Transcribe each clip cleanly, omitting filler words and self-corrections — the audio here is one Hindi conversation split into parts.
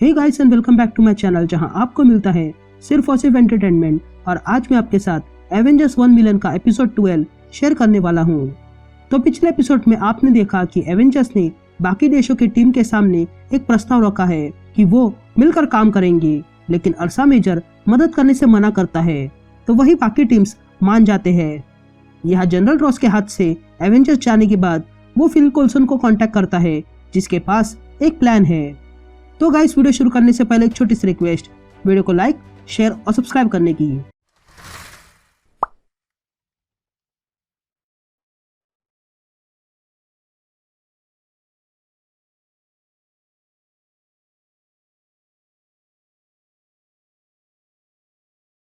Hey guys and welcome back to my channel, जहां आपको मिलता है सिर्फ और सिर्फ एंटरटेनमेंट। और आज मैं आपके साथ एवेंजर्स 1 मिलियन का एपिसोड 12 शेयर करने वाला हूं। तो पिछले एपिसोड में आपने देखा कि एवेंजर्स ने बाकी देशों की टीम के सामने एक प्रस्ताव रखा है कि वो मिलकर काम करेंगे, लेकिन अर्सा मेजर मदद करने से मना करता है। तो वही बाकी टीम्स मान जाते हैं। यहाँ जनरल रॉस के हाथ से एवेंजर्स जाने के बाद वो फिल कोल्सन को कांटेक्ट करता है, जिसके पास एक प्लान है। तो गाइस, वीडियो शुरू करने से पहले एक छोटी सी रिक्वेस्ट, वीडियो को लाइक, शेयर और सब्सक्राइब करने की।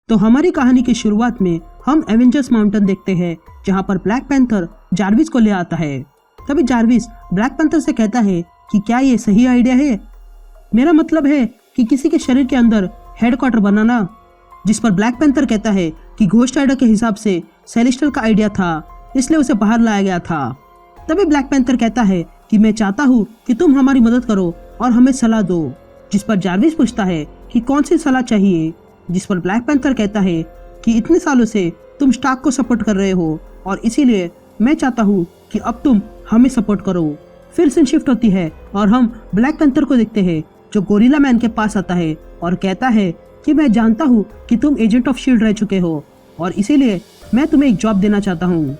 तो हमारी कहानी की शुरुआत में हम एवेंजर्स माउंटेन देखते हैं, जहां पर ब्लैक पैंथर जार्विस को ले आता है। तभी जार्विस ब्लैक पैंथर से कहता है कि क्या ये सही आइडिया है? मेरा मतलब है कि किसी के शरीर के अंदर हेडक्वार्टर बनाना। जिस पर ब्लैक पैंथर कहता है कि घोस्ट राइडर के हिसाब से सेलेस्टियल का आइडिया था, इसलिए उसे बाहर लाया गया था। तभी ब्लैक पैंथर कहता है कि मैं चाहता हूँ कि तुम हमारी मदद करो और हमें सलाह दो। जिस पर जार्विस पूछता है कि कौन सी सलाह चाहिए, जिस पर ब्लैक पैंथर कहता है कि इतने सालों से तुम स्टार्क को सपोर्ट कर रहे हो और इसीलिए मैं चाहता हूँ कि अब तुम हमें सपोर्ट करो। फिर सीन शिफ्ट होती है और हम ब्लैक पैंथर को देखते हैं, जो गोरिल्ला मैन के पास आता है और कहता है कि मैं जानता हूँ कि तुम एजेंट ऑफ शील्ड रह चुके हो और इसीलिए मैं तुम्हें एक जॉब देना चाहता हूँ।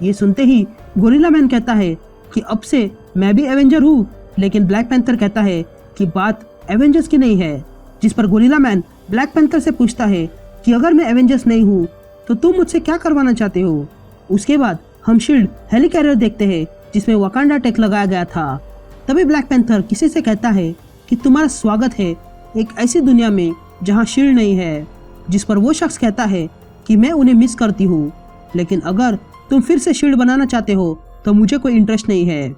ये सुनते ही गोरिल्ला मैन कहता है कि अब से मैं भी एवेंजर हूँ, लेकिन ब्लैक पैंथर कहता है कि बात एवेंजर्स की नहीं है। जिस पर गोरिल्ला मैन ब्लैक पैंथर से पूछता है कि अगर मैं एवेंजर्स नहीं हूँ तो तुम मुझसे क्या करवाना चाहते हो? उसके बाद हम शील्ड हेलिकैरियर देखते हैं, जिसमें वकांडा टेक लगाया गया था। तभी ब्लैक पैंथर किसी से कहता है कि तुम्हारा स्वागत है एक ऐसी दुनिया में जहां शील्ड नहीं है। जिस पर वो शख्स कहता है कि मैं उन्हें मिस करती हूँ, लेकिन अगर तुम फिर से शील्ड बनाना चाहते हो तो मुझे कोई इंटरेस्ट नहीं है।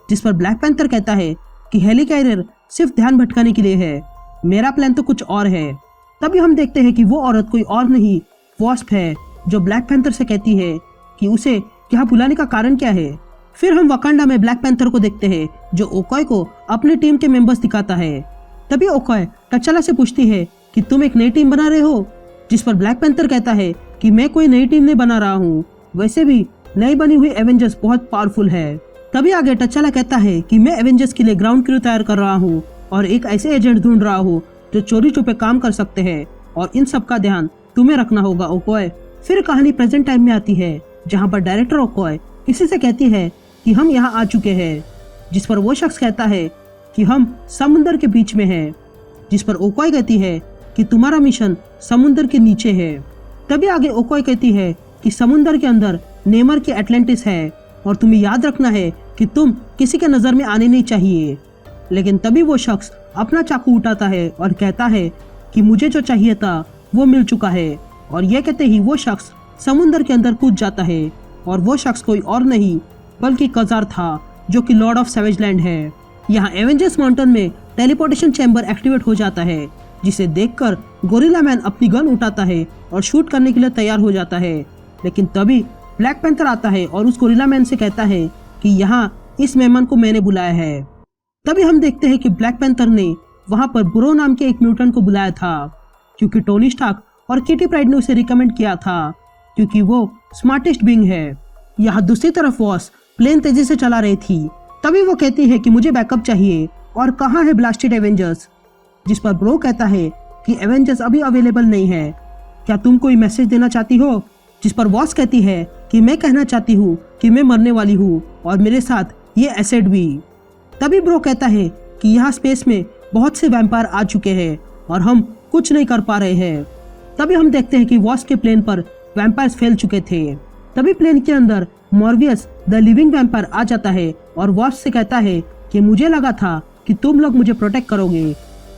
जिस पर ब्लैक पैंथर कहता है कि हेलिकैरियर सिर्फ ध्यान भटकाने के लिए है, मेरा प्लान तो कुछ और है। तभी हम देखते हैं कि वो औरत कोई और नहीं, वॉस्प है, जो ब्लैक पैंथर से कहती है कि उसे यहाँ बुलाने का कारण क्या है। फिर हम वकांडा में ब्लैक पैंथर को देखते हैं, जो ओकॉय को अपनी टीम के मेंबर्स दिखाता है। तभी ओकॉय टचाला से पूछती है कि तुम एक नई टीम बना रहे हो? जिस पर ब्लैक पैंथर कहता है कि मैं कोई नई टीम नहीं बना रहा हूँ, वैसे भी नई बनी हुई एवेंजर्स बहुत पावरफुल है। तभी आगे टचाला कहता है कि मैं एवेंजर्स के लिए ग्राउंड क्रू तैयार कर रहा हूँ और एक ऐसे एजेंट ढूंढ रहा हूँ जो चोरी छुपे काम कर सकते हैं, और इन सब का ध्यान तुम्हें रखना होगा ओकॉय। फिर कहानी प्रेजेंट टाइम में आती है, जहाँ पर डायरेक्टर ओकॉय किसी से कहती है कि हम यहाँ आ चुके हैं। जिस पर वो शख्स कहता है कि हम समुंदर के बीच में हैं। जिस पर ओकॉय कहती है कि तुम्हारा मिशन समुंदर के नीचे है। तभी आगे ओकॉय कहती है कि समुंदर के अंदर नेमर की एटलांटिस है और तुम्हें याद रखना है कि तुम किसी के नजर में आने नहीं चाहिए। लेकिन तभी वो शख्स अपना चाकू उठाता है और कहता है कि मुझे जो चाहिए था वो मिल चुका है। और यह कहते ही वो शख्स समुंदर के अंदर कूद जाता है, और वो शख्स कोई और नहीं बल्कि कजार था, जो कि लॉर्ड ऑफ सैवेज लैंड है। यहाँ एवेंजर्स माउंटेन में टेलीपोर्टेशन चैम्बर एक्टिवेट हो जाता है, जिसे देखकर गोरिल्ला मैन अपनी गन उठाता है और शूट करने के लिए तैयार हो जाता है। लेकिन तभी ब्लैक पैंथर आता है और उस गोरिल्ला मैन से कहता है कि यहाँ इस मेहमान को मैंने बुलाया है। तभी हम देखते हैं कि ब्लैक पैंथर ने वहाँ पर ब्रो नाम के एक म्यूटेंट को बुलाया था, क्योंकि टोनी स्टार्क और किटी प्राइड ने उसे रिकमेंड किया था, क्योंकि वो स्मार्टेस्ट बीइंग है। यहाँ दूसरी तरफ वॉस प्लेन तेजी से चला रही थी। तभी वो कहती है कि मुझे बैकअप चाहिए और कहाँ है ब्लास्टेड एवेंजर्स? जिस पर ब्रो कहता है कि एवेंजर्स अभी अवेलेबल नहीं है, क्या तुम कोई मैसेज देना चाहती हो? जिस पर वॉस कहती है कि मैं कहना चाहती हूँ कि मैं मरने वाली हूँ और मेरे साथ ये एसिड भी। तभी ब्रो कहता है कि यहाँ स्पेस में बहुत से वैम्पायर आ चुके हैं और हम कुछ नहीं कर पा रहे हैं। तभी हम देखते हैं कि वॉस के प्लेन पर वैम्पायर्स फैल चुके थे। तभी प्लेन के अंदर मॉर्बियस द लिविंग वैम्पायर आ जाता है और वॉस से कहता है कि मुझे लगा था कि तुम लोग मुझे प्रोटेक्ट करोगे,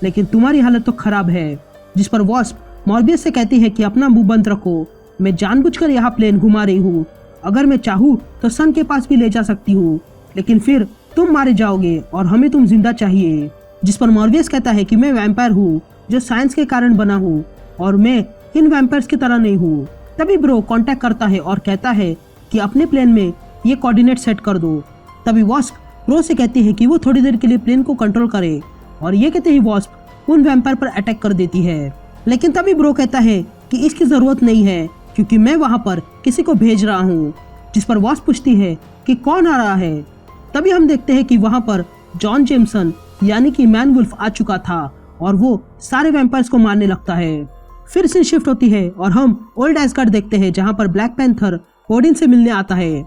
लेकिन तुम्हारी हालत तो खराब है। जिस पर वॉस मॉर्बियस से कहती है कि अपना मुंह बंद रखो, मैं जानबूझकर यहाँ प्लेन घुमा रही हूँ। अगर मैं चाहूँ तो सन के पास भी ले जा सकती हूँ, लेकिन फिर तुम मारे जाओगे और हमें तुम जिंदा चाहिए। जिस पर मॉर्बियस कहता है कि मैं वैम्पायर हूँ जो साइंस के कारण बना हूँ और मैं इन वैम्पायर्स की तरह नहीं हूँ। तभी ब्रो कांटेक्ट करता है और कहता है कि अपने प्लेन में ये कोऑर्डिनेट सेट कर दो। तभी वॉस्प ब्रो से कहती है कि वो थोड़ी देर के लिए प्लेन को कंट्रोल करे, और ये कहते ही वॉस्प उन वैम्पायर पर अटैक कर देती है। लेकिन तभी ब्रो कहता है कि इसकी जरूरत नहीं है क्योंकि मैं वहां पर किसी को भेज रहा हूँ। जिस पर वॉस्प पूछती है कि कौन आ रहा है। तभी हम देखते हैं कि वहां पर जॉन जेमसन यानी कि मैन वुल्फ आ चुका था और वो सारे वैम्पायर्स को मारने लगता है। फिर सीन शिफ्ट होती है और हम ओल्ड एस्गार्ड देखते हैं जहां पर ब्लैक पैंथर ओडिन से मिलने आता है।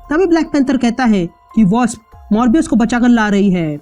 तभी ब्लैक पैंथर कहता है कि वॉस्प मॉर्बियस को बचाकर ला रही है।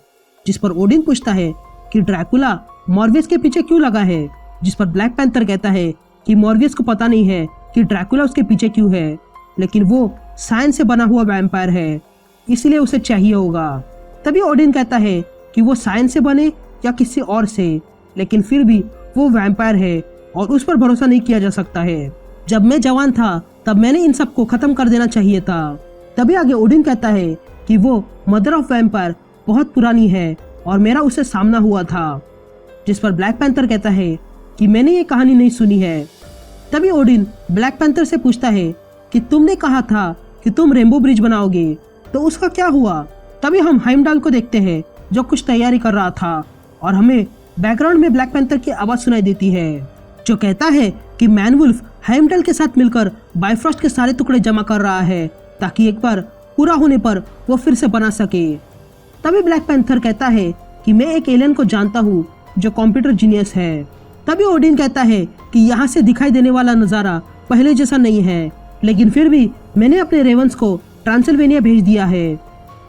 जिस पर ओडिन पूछता है कि ड्रैकुला मॉर्बियस के पीछे क्यों लगा है। जिस पर ब्लैक पैंथर कहता है कि मॉर्बियस को पता नहीं है कि ड्रैकुला उसके पीछे क्यों है, लेकिन वो साइंस से बना हुआ वैम्पायर है इसलिए उसे चाहिए होगा। तभी ओडिन कहता है कि वो साइंस से बने या किसी और से, लेकिन फिर भी वो वैम्पायर है और उस पर भरोसा नहीं किया जा सकता है। जब मैं जवान था तब मैंने इन सब को खत्म कर देना चाहिए था। तभी आगे ओडिन कहता है कि वो मदर ऑफ वैम्पायर बहुत पुरानी है और मेरा उससे सामना हुआ था। जिस पर ब्लैक पैंथर कहता है कि मैंने ये कहानी नहीं सुनी है। तभी ओडिन ब्लैक पैंथर से पूछता है कि तुमने कहा था कि तुम रेनबो ब्रिज बनाओगे, तो उसका क्या हुआ। तभी हम हाइमडाल को देखते हैं जो कुछ तैयारी कर रहा था और हमें बैकग्राउंड में ब्लैक पैंथर की आवाज सुनाई देती है जो कहता है कि मैनवुल्फ हाइमडाल के साथ मिलकर बाइफ्रॉस्ट के सारे टुकड़े जमा कर रहा है ताकि एक बार पूरा होने पर वो फिर से बना सके। तभी ब्लैक पैंथर कहता है कि मैं एक एलियन को जानता हूँ जो कंप्यूटर जीनियस है। तभी ओडिन कहता है कि यहाँ से दिखाई देने वाला नजारा पहले जैसा नहीं है, लेकिन फिर भी मैंने अपने रेवंस को ट्रांसिल्वेनिया भेज दिया है।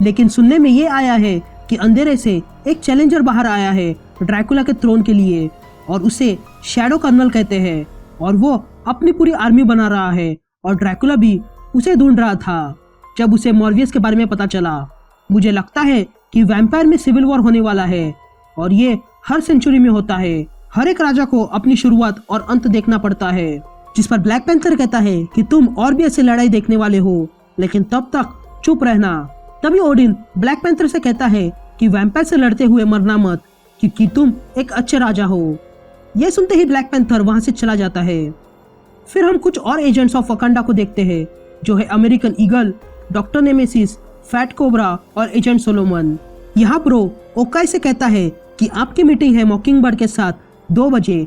लेकिन सुनने में ये आया है कि अंधेरे से एक चैलेंजर बाहर आया है ड्रैकुला के थ्रोन के लिए और उसे शैडो कर्नल कहते हैं और वो अपनी पूरी आर्मी बना रहा है और ड्रैकुला भी उसे ढूंढ रहा था। जब उसे मॉर्बियस के बारे में पता चला, मुझे लगता है कि वैम्पायर में सिविल वॉर होने वाला है और ये हर सेंचुरी में होता है। हर एक राजा को अपनी शुरुआत और अंत देखना पड़ता है। जिस पर ब्लैक पैंथर कहता है कि तुम और भी ऐसी लड़ाई देखने वाले हो, लेकिन तब तक चुप रहना। तभी ओडिन ब्लैक पैंथर से कहता है कि वैम्पायर से लड़ते हुए मरना मत क्योंकि तुम एक अच्छे राजा हो। यह सुनते ही ब्लैक पैंथर वहां से चला जाता है। फिर हम कुछ और एजेंट्स ऑफ वकांडा को देखते हैं जो है American eagle, doctor nemesis, fat cobra और एजेंट सोलोमन। यहाँ ब्रो ओकाई से कहता है कि आपकी मीटिंग है मॉकिंगबर्ड के साथ 2 बजे,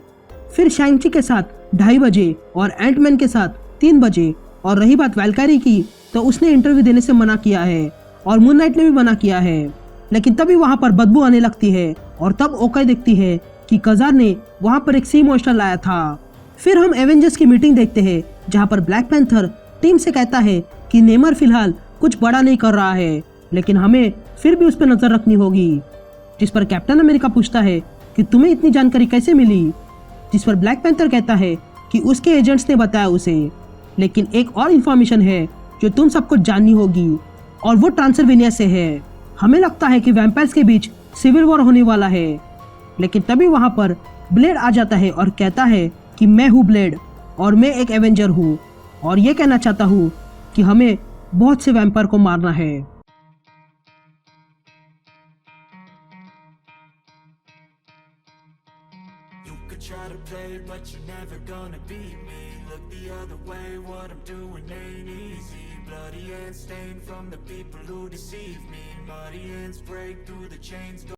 फिर शैंग-ची के साथ 2:30 बजे और एंटमैन के साथ 3 बजे। और रही बात वैल्कायरी की, तो उसने इंटरव्यू देने से मना किया है और मून नाइट ने भी मना किया है। लेकिन तभी वहां पर बदबू आने लगती है और तब ओकाई देखती है कि कजार ने वहां पर एक सी मॉन्स्टर लाया था। फिर हम एवेंजर्स की मीटिंग देखते हैं जहां पर ब्लैक पैंथर टीम से कहता है कि नेमर फिलहाल कुछ बड़ा नहीं कर रहा है, लेकिन हमें फिर भी उस पर नजर रखनी होगी। जिस पर कैप्टन अमेरिका पूछता है कि तुम्हें इतनी जानकारी कैसे मिली। जिस पर ब्लैक पैंथर कहता है कि उसके एजेंट्स ने बताया उसे, लेकिन एक और इन्फॉर्मेशन है जो तुम सबको जाननी होगी और वो ट्रांसिल्वेनिया से है। हमें लगता है कि वैम्पायर्स के बीच सिविल वॉर होने वाला है। लेकिन तभी वहां पर ब्लेड आ जाता है और कहता है कि मैं हूँ ब्लेड और मैं एक एवेंजर हूँ और ये कहना चाहता हूँ कि हमें बहुत से वैम्पायर को मारना है। Try to play, but you're never gonna beat me. Look the other way, what I'm doing ain't easy. Bloody hands stained from the people who deceive me. Muddy hands break through the chains.